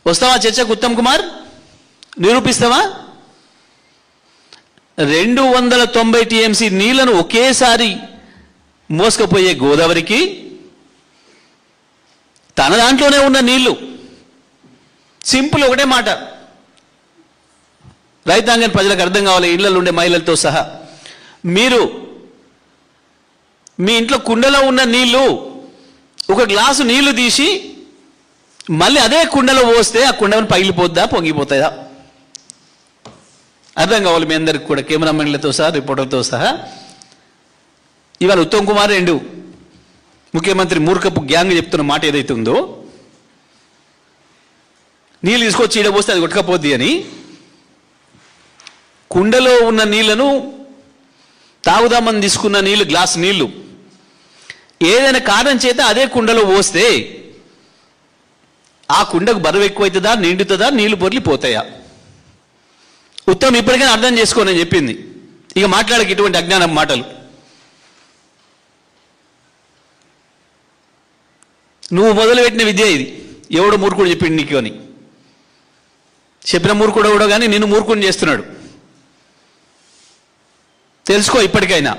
వస్తావా చర్చకు ఉత్తమ్ కుమార్? నిరూపిస్తావా? 290 టీఎంసీ నీళ్లను ఒకేసారి మోసుకుపోయే గోదావరికి తన దాంట్లోనే ఉన్న నీళ్లు, సింపుల్ ఒకటే మాట, రైతాంగం ప్రజలకు అర్థం కావాలి, ఇళ్లలో ఉండే మహిళలతో సహా. మీరు మీ ఇంట్లో కుండలో ఉన్న నీళ్లు, ఒక గ్లాసు నీళ్లు తీసి మళ్ళీ అదే కుండలో పోస్తే ఆ కుండను పగిలిపోద్దా, పొంగిపోతుందా? అర్థం కావాలి మీ అందరికి కూడా, కెమెరామెన్లతో సహా, రిపోర్టర్తో సహా. ఇవాళ ఉత్తమ్ కుమార్ రెండు ముఖ్యమంత్రి మూర్ఖపు గ్యాంగ్ చెప్తున్న మాట ఏదైతే ఉందో, నీళ్ళు తీసుకొచ్చి ఈడ పోస్తే అది కొట్టుకపోద్ది అని, కుండలో ఉన్న నీళ్లను తాగుదామని తీసుకున్న నీళ్లు, గ్లాస్ నీళ్లు ఏదైనా కారణం చేత అదే కుండలో పోస్తే ఆ కుండకు బరువు ఎక్కువవుతుందా, నిండుతుందా, నీళ్లు పొర్లిపోతాయా? ఉత్తమ్ ఇప్పటికైనా అర్థం చేసుకోనని చెప్పింది. ఇక మాట్లాడక ఇటువంటి అజ్ఞానం మాటలు. నువ్వు మొదలుపెట్టిన విద్య ఇది. ఎవడో మూర్ఖుడు చెప్పిండు నీకు అని. చెప్పిన మూర్ఖుడు ఎవడో కానీ నిన్ను మూర్ఖుని చేస్తున్నాడు. తెలుసుకో ఇప్పటికైనా.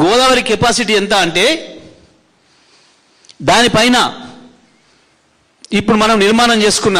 గోదావరి కెపాసిటీ ఎంత అంటే, దానిపైన ఇప్పుడు మనం నిర్మాణం చేసుకున్న